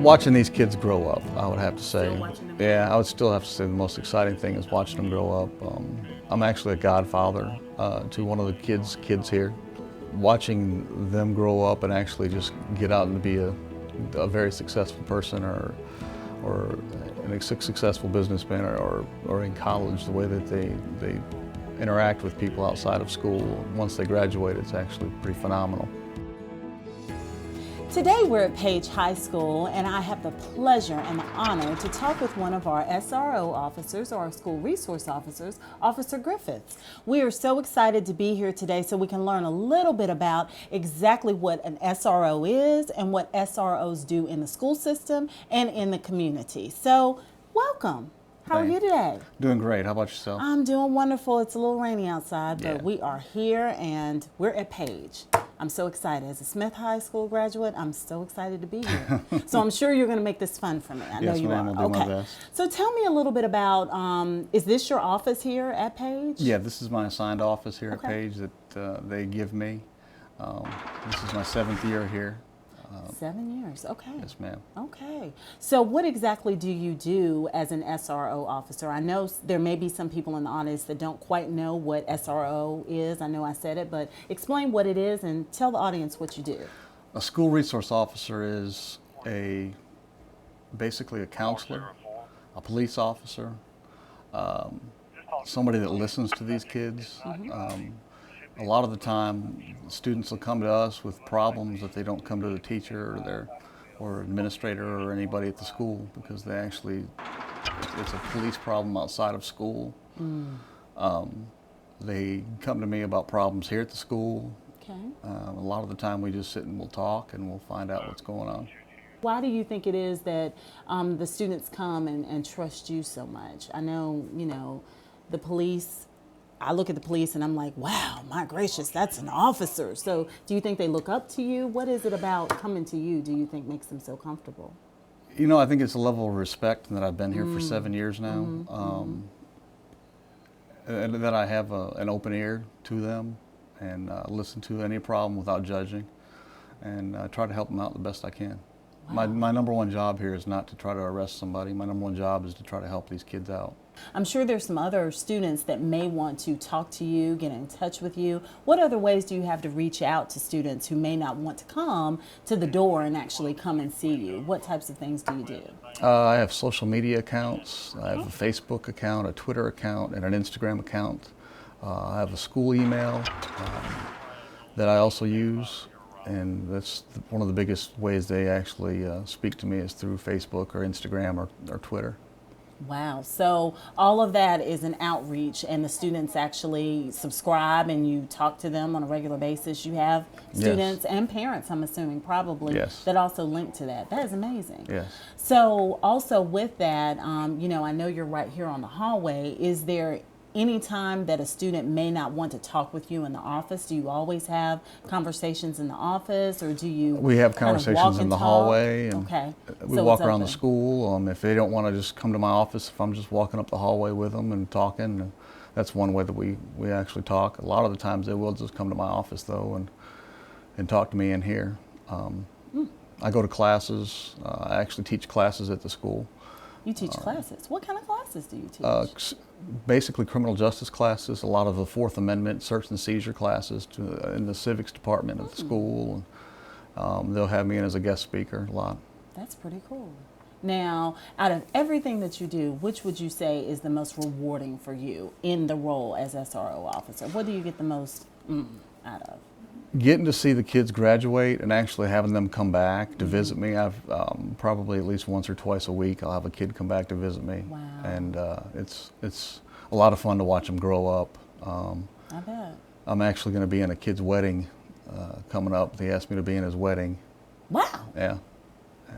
Watching these kids grow up, I would have to say. Still watching them? Yeah, I would still have to say the most exciting thing is watching them grow up. I'm actually a godfather to one of the kids here. Watching them grow up and actually just get out and be a very successful person or a successful businessman or in college, the way that they interact with people outside of school once they graduate, it's actually pretty phenomenal. Today we're at Page High School, and I have the pleasure and the honor to talk with one of our SRO officers, or our school resource officers, Officer Griffiths. We are so excited to be here today so we can learn a little bit about exactly what an SRO is and what SROs do in the school system and in the community. So, welcome. How are you today? Doing great. How about yourself? I'm doing wonderful. It's a little rainy outside, but Yeah. we are here and we're at Page. I'm so excited. As a Smith High School graduate, I'm so excited to be here. So I'm sure you're going to make this fun for me. I know you ma'am, are. I'll do my best. So tell me a little bit about, is this your office here at Page? Yeah, this is my assigned office here at Okay. Page that they give me. This is my 7th year here. 7 years, okay. Yes, ma'am. Okay. So what exactly do you do as an SRO officer? I know there may be some people in the audience that don't quite know what SRO is. I know I said it, but explain what it is and tell the audience what you do. A school resource officer is basically a counselor, a police officer, somebody that listens to these kids. A lot of the time, students will come to us with problems that they don't come to the teacher or administrator or anybody at the school, because it's a police problem outside of school. They come to me about problems here at the school. Okay. A lot of the time we just sit and we'll talk and we'll find out what's going on. Why do you think it is that the students come and trust you so much? I know, the police, I look at the police and I'm like, wow, my gracious, that's an officer. So do you think they look up to you? What is it about coming to you do you think makes them so comfortable? I think it's a level of respect that I've been here for 7 years now. And that I have an open ear to them and listen to any problem without judging, and try to help them out the best I can. Wow. My number one job here is not to try to arrest somebody. My number one job is to try to help these kids out. I'm sure there's some other students that may want to talk to you, get in touch with you. What other ways do you have to reach out to students who may not want to come to the door and actually come and see you? What types of things do you do? I have social media accounts. I have a Facebook account, a Twitter account, and an Instagram account. I have a school email that I also use, and that's one of the biggest ways they actually speak to me is through Facebook or Instagram or Twitter. Wow. So all of that is an outreach, and the students actually subscribe and you talk to them on a regular basis. You have students and parents, I'm assuming, probably, that also link to that. That is amazing. Yes. So also with that, I know you're right here on the hallway. Is there any time that a student may not want to talk with you in the office? Do you always have conversations in the office, or do you? We have conversations in the hallway, and okay. we walk around the school. If they don't want to just come to my office, if I'm just walking up the hallway with them and talking, that's one way that we actually talk. A lot of the times they will just come to my office though and talk to me in here. I go to classes. I actually teach classes at the school. You teach classes. What kind of classes do you teach? Basically criminal justice classes, a lot of the Fourth Amendment search and seizure classes in the civics department of the school. They'll have me in as a guest speaker a lot. That's pretty cool. Now, out of everything that you do, which would you say is the most rewarding for you in the role as SRO officer? What do you get the most out of? Getting to see the kids graduate and actually having them come back to visit me. I've probably at least once or twice a week I'll have a kid come back to visit me. Wow. And it's a lot of fun to watch them grow up. I bet. I'm actually going to be in a kid's wedding coming up. They asked me to be in his wedding. Wow. Yeah.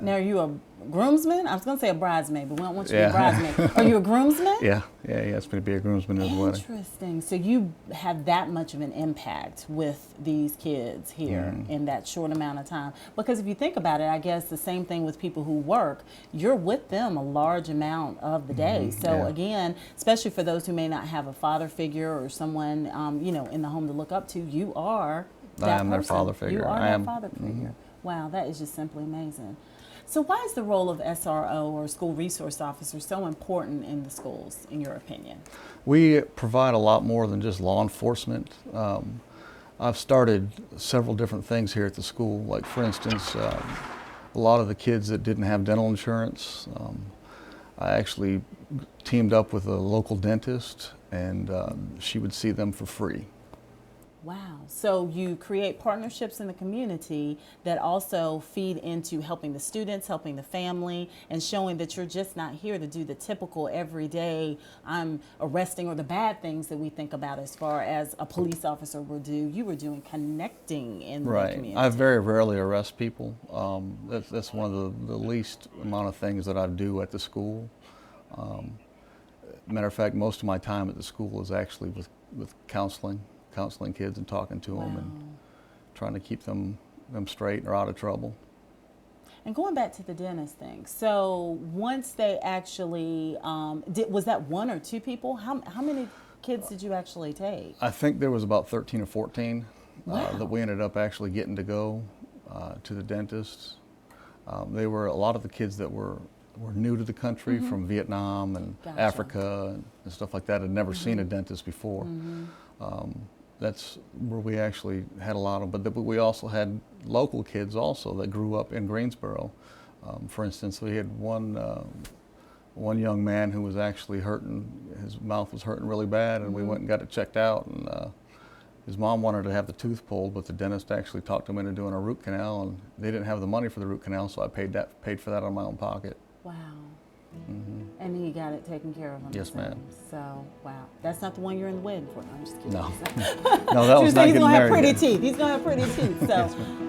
Now, are you a groomsman? I was going to say a bridesmaid, but we don't want you to be a bridesmaid. Are you a groomsman? Yeah, he asked me to be a groomsman in his wedding. Interesting. So you have that much of an impact with these kids here in that short amount of time. Because if you think about it, I guess the same thing with people who work, you're with them a large amount of the day. So again, especially for those who may not have a father figure or someone, in the home to look up to, you are that person. I am their father figure. You are their father figure. Wow, that is just simply amazing. So why is the role of SRO or school resource officer so important in the schools, in your opinion? We provide a lot more than just law enforcement. I've started several different things here at the school. Like for instance, a lot of the kids that didn't have dental insurance, I actually teamed up with a local dentist, and she would see them for free. Wow. So you create partnerships in the community that also feed into helping the students, helping the family, and showing that you're just not here to do the typical everyday I'm arresting or the bad things that we think about as far as a police officer would do. You were doing connecting in the community. I very rarely arrest people. That's one of the least amount of things that I do at the school. Matter of fact, most of my time at the school is actually with counseling kids and talking to them and trying to keep them straight or out of trouble. And going back to the dentist thing, so once they actually, was that 1 or 2 people? How many kids did you actually take? I think there was about 13 or 14 that we ended up actually getting to go to the dentist. They were a lot of the kids that were new to the country from Vietnam and Africa and stuff like that, had never seen a dentist before. That's where we actually had a lot of, but we also had local kids also that grew up in Greensboro. For instance, we had one young man who was actually hurting, his mouth was hurting really bad, and we went and got it checked out, and his mom wanted to have the tooth pulled, but the dentist actually talked him into doing a root canal, and they didn't have the money for the root canal, so I paid for that out of my own pocket. Wow. And he got it taken care of himself. Yes, ma'am. So, wow. That's not the one you're in the wedding for. No, I'm just kidding. No. No, that was not he's getting gonna have married pretty yet. teeth. He's gonna have pretty teeth. So. Yes, ma'am.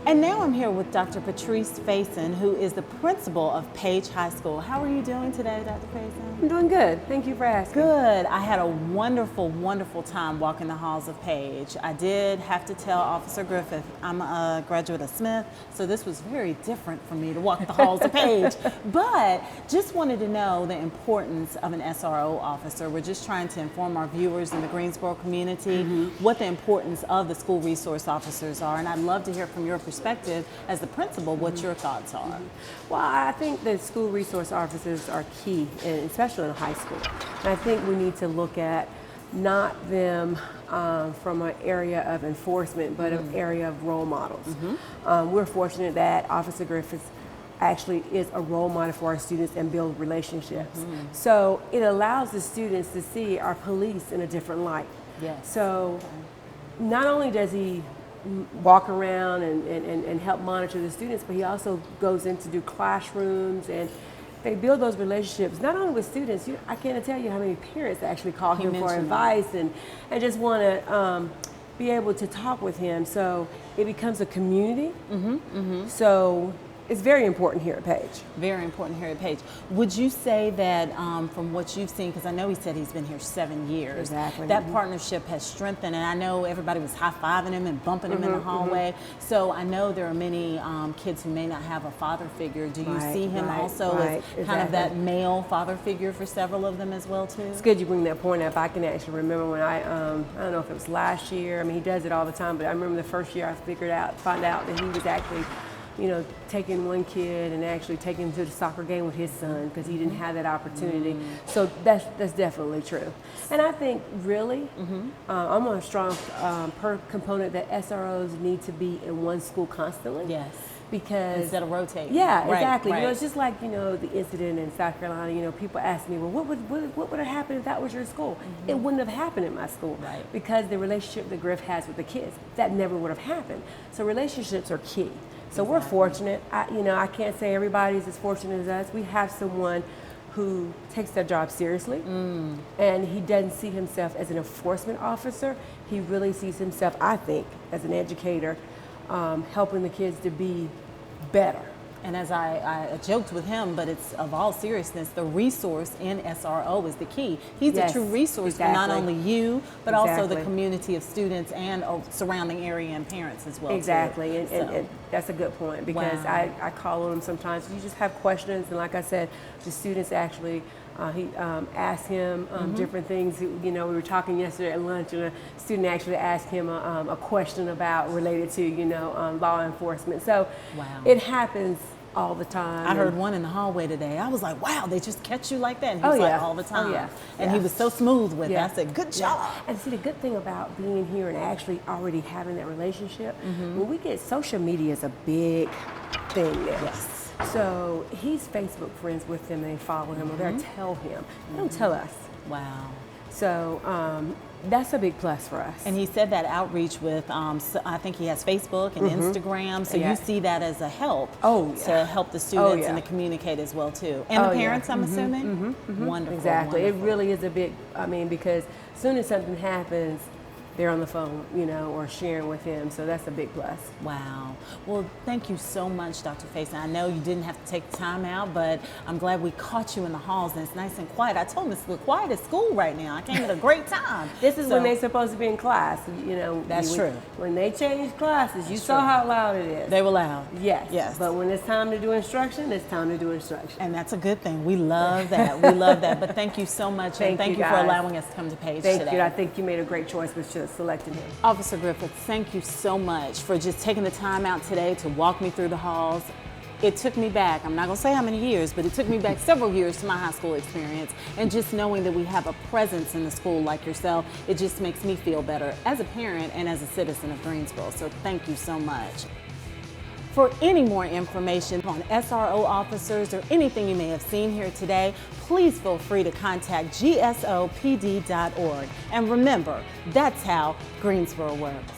And now I'm here with Dr. Patrice Faison, who is the principal of Page High School. How are you doing today, Dr. Faison? I'm doing good. Thank you for asking. Good. I had a wonderful, wonderful time walking the halls of Page. I did have to tell Officer Griffith I'm a graduate of Smith, so this was very different for me to walk the halls of Page. But just wanted to know the importance of an SRO officer. We're just trying to inform our viewers in the Greensboro community what the importance of the school resource officers are. And I'd love to hear from your perspective as the principal what your thoughts are. Well, I think that school resource officers are key, and especially in high school. And I think we need to look at not them from an area of enforcement, but an area of role models. We're fortunate that Officer Griffiths actually is a role model for our students and build relationships. So it allows the students to see our police in a different light. Yes. So not only does he walk around and help monitor the students, but he also goes in to do classrooms, and they build those relationships not only with students. I can't tell you how many parents actually call him for advice and just want to be able to talk with him. So it becomes a community. So it's very important here at Page. Very important here at Page. Would you say that from what you've seen, because I know he said he's been here 7 years, Exactly. that partnership has strengthened, and I know everybody was high-fiving him and bumping him in the hallway. So I know there are many kids who may not have a father figure. Do you see him also as kind of that male father figure for several of them as well too? It's good you bring that point up. I can actually remember when I don't know if it was last year. I mean, he does it all the time, but I remember the first year I found out that he was actually taking one kid and actually taking him to the soccer game with his son because he didn't have that opportunity. So that's definitely true. And I think really, I'm on a strong component that SROs need to be in one school constantly. Yes. Because instead of rotating. Yeah, right, exactly. Right. It's just like the incident in South Carolina. People ask me, well, what would have happened if that was your school? It wouldn't have happened in my school, right? Because the relationship that Griff has with the kids, that never would have happened. So relationships are key. So we're fortunate. I can't say everybody's as fortunate as us. We have someone who takes their job seriously, and he doesn't see himself as an enforcement officer. He really sees himself, I think, as an educator, helping the kids to be better. And as I joked with him, but it's of all seriousness, the resource in SRO is the key. He's a true resource for not only you, but also the community of students and surrounding area and parents as well. Exactly, and that's a good point, because I call on him sometimes. You just have questions, and like I said, the students actually, he asked him different things. We were talking yesterday at lunch, and a student actually asked him a question related to law enforcement. So it happens all the time. I heard one in the hallway today. I was like, wow, they just catch you like that. And he Oh, was yeah. like, all the time. Oh, yeah. And Yeah. he was so smooth with it. Yeah. I said, good job. And see, the good thing about being here and actually already having that relationship, when we get social media is a big thing now. Yes. So he's Facebook friends with them and they follow him or they'll tell him. They don't tell us. Wow. So that's a big plus for us. And he said that outreach with, so I think he has Facebook and Instagram, so Yeah. you see that as a help Oh, to yeah. help the students yeah. and to communicate as well too. And Oh, the yeah. parents, I'm assuming? Wonderful. Exactly. Wonderful. It really is a big, I mean, because as soon as something happens, they're on the phone, you know, or sharing with him. So that's a big plus. Wow. Well, thank you so much, Dr. Faison. I know you didn't have to take the time out, but I'm glad we caught you in the halls and it's nice and quiet. I told him it's quiet at school right now. I came at a great time. This is So- when they're supposed to be in class, you know. That's true. When they change classes, you That's saw true. how loud it is. They were loud. Yes. Yes. But when it's time to do instruction, it's time to do instruction. And that's a good thing. We love that. We love that. But thank you so much. And thank you for guys. allowing us to come to Page Thank today. you. I think you made a great choice with selecting him. Officer Griffiths, thank you so much for just taking the time out today to walk me through the halls. It took me back, I'm not gonna say how many years, but it took me back several years to my high school experience. And just knowing that we have a presence in the school like yourself, it just makes me feel better as a parent and as a citizen of Greensboro. So thank you so much. For any more information on SRO officers or anything you may have seen here today, please feel free to contact GSOPD.org. And remember, that's how Greensboro works.